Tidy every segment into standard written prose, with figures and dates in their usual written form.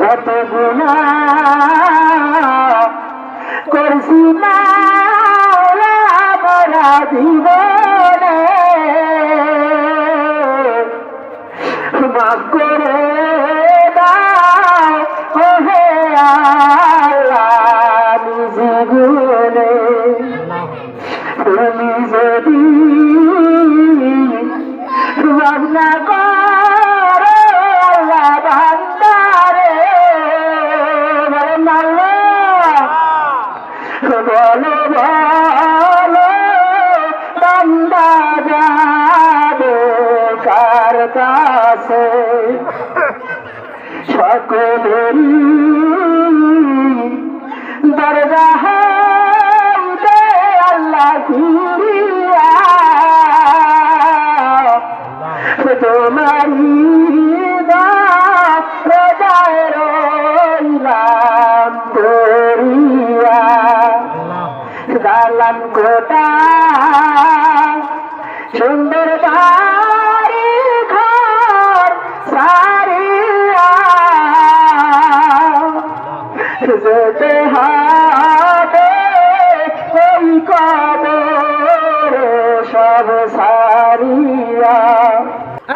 যত গুনাহ করছি মাওলা মোরা জীবনে মাফ করে দাও ওহে আল্লাহ জীবনে তুমি যদি মাফ না করো আল্লাহ বান্দারে বলো বলো বান্দা যাবে কার কাছে সকলেরই দরজা হইতে আল্লাহ ফিরিয়া তোমারি দায় রইলাম ধরিয়া দালান কোটা সুন্দর বাড়ি ঘর সারিয়া যেতে হবে ওই কবরে সব সারিয়া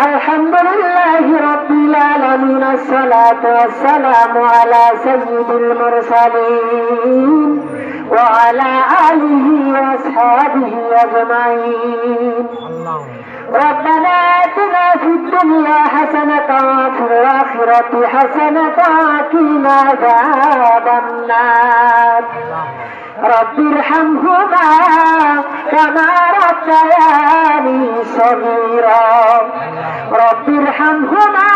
আলহামদুলিল্লাহ রাব্বিল আলামিন আসসালাতু ওয়াসসালামু আলা সাইয়্যিদিল মুরসালিন ওয়া আলা আলিহি ওয়া আসহাবিহি আজমাইন ربنا آتنا في الدنيا حسنة وفي الآخرة حسنة وقنا عذاب النار رب ارحمهما كما ربياني صغيرا رب ارحمهما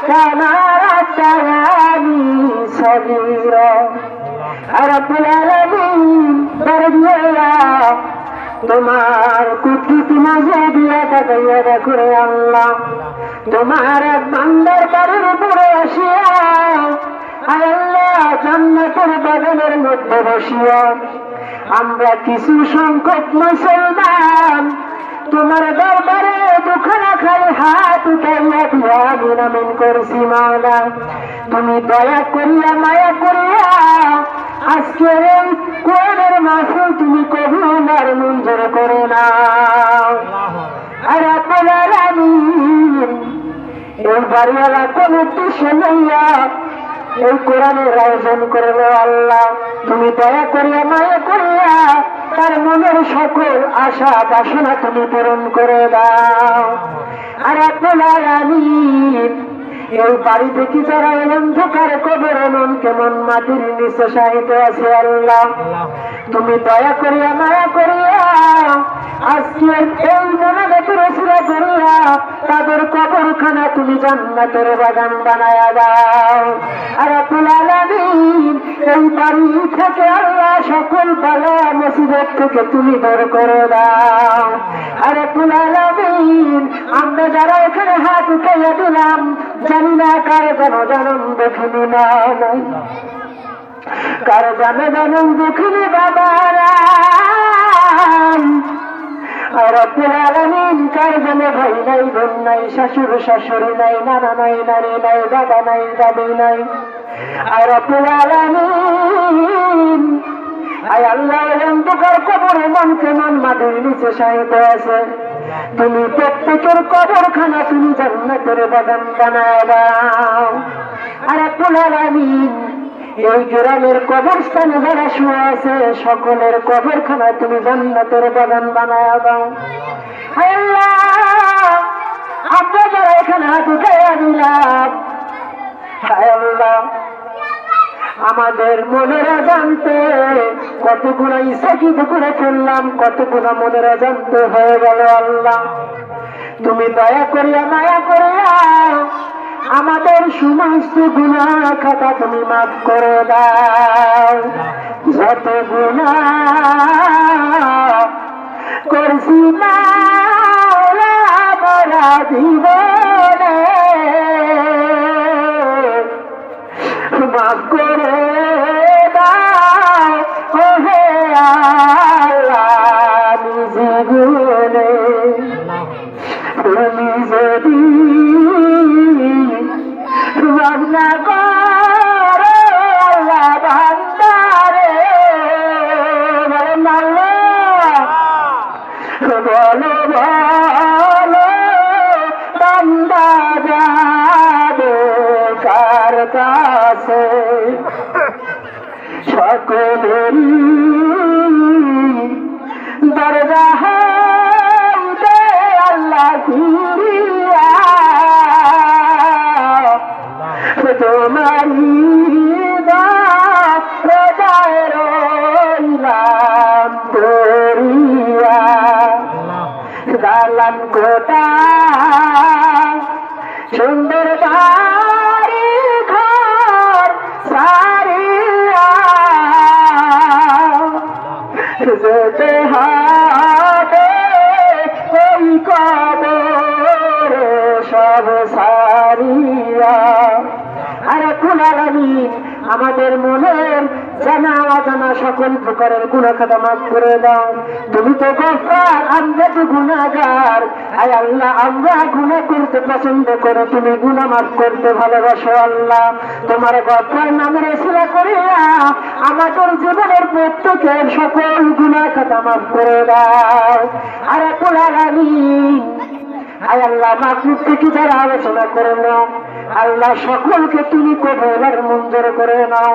كما ربياني صغيرا رب العالمين برجيا তোমার কুদরতি মাঝে দিয়া তাকাইয়া দেখো রে আল্লাহ তোমার এক বান্দার বাড়ির উপরে আসিয়া আয় আল্লাহ জান্নাতের বাগানের মধ্যে বসিয়া আমরা কিছু সংখ্যক মুসলমান তোমার দরবারে দুখানা খাই হাত উঠাইয়া দিয়া আমিন করছি মাওলা তুমি দয়া করিয়া মায়া করিয়া আজকে এই কোরআনের মাসে তুমি কবুল আর মঞ্জুর করে নাও আর রব্বুল আলামিন এই বাড়িওয়ালা কোন উদ্দেশ্য লইয়া এই কোরআনের আয়োজন করলো আল্লাহ তুমি দয়া করিয়া মায়া করিয়া তার মনের সকল আশা বাসনা তুমি পূরণ করে দাও আর রব্বুল আলামিন এই বাড়ি থেকে যারা অন্ধকার কবর মন কেমন মাটির নিচে সাহিত আছে আল্লাহ তুমি দয়া করিয়া মায়া করিয়া আজকে এই মোনাজাতের উসিলা করিয়া তাদের কবরখানা তুমি জান্নাতের বাগান বানায়া দাও আর রব্বুল আলামিন এই বাড়ি থেকে আল্লাহ সকল বালা মুসিবত থেকে তুমি দূর করে দাও আর রব্বুল আলামিন আমরা যারা এখানে হাত উঠাইয়া দিলাম জানি না কার যেন জনম দেখিনি না কার জানে জনম দেখিনি বাবারা রব্বুল আলামিন কার জানে ভাই নাই বোন নাই শাশুড় শাশুড়ি নাই নানা নাই নারী নাই দাদা নাই দাদি নাই আর রব্বুল আলামিন আয় আল্লাহ অন্ধকার কবরে মন কেমন মাটির নিচে সাহিত্য আছে তুমি প্রত্যেকের কবরখানা তুমি জান্নাতের বাগান বানায় দাও আর রব্বুল আলামিন এই গ্রামের কবরস্থানে যারা শুয়ে আছে সকলের কবরখানা তুমি জান্নাতের বাগান বানায় দাও আল্লাহ আমরা যারা এখানে হাত উঠাইয়া দিলাম আল্লাহ আমাদের মনেরা জানতে কতগুলো ইচ্ছাকৃত করে ফেললাম কতগুলো মনেরা জানতে হয়ে গেল আল্লাহ তুমি দয়া করিয়া মায়া করিয়া আমাদের সমস্ত গুনাহ খাতা তুমি মাফ করে দাও যত গুনাহ করছি মাওলা মোরা জীবনে মাফ করে দাও ওহে আল্লাহ জীবনে তুমি যদি না করে আল্লাহ বান্দারে বলেন আল্লাহ বলো বলো বান্দা যাবে কার কাছে সকলেরই দরজা হইতে আল্লাহ ফিরিয়া তোমারি হৃদয় রইলাম করিয়া দালান কোটা সুন্দর বাড়ি ঘর সারিয়া যেতে হবে ওই কবর সব সারিয়া। আর কুলালামিন আমাদের মনের জানা অজানা সকল প্রকারের গুনাহ খাতা মাফ করে দাও। তুমি তো গফফার, আমরা তো গুনাহগার। আয় আল্লাহ, আমরা গুনাহ করতে পছন্দ করো, তুমি গুনাহ মাফ করতে ভালোবাসো। আল্লাহ তোমার গফফার নামের ওসিলা করিয়া আমাদের জীবনের প্রত্যেকের সকল গুনাহ খাতা মাফ করে দাও। আর কুলালামিন আয় আল্লাহ মাহফিল থেকে যারা আলোচনা করে নাও, আল্লাহ সকলকে তুমি কবুল আর মঞ্জুর করে নাও।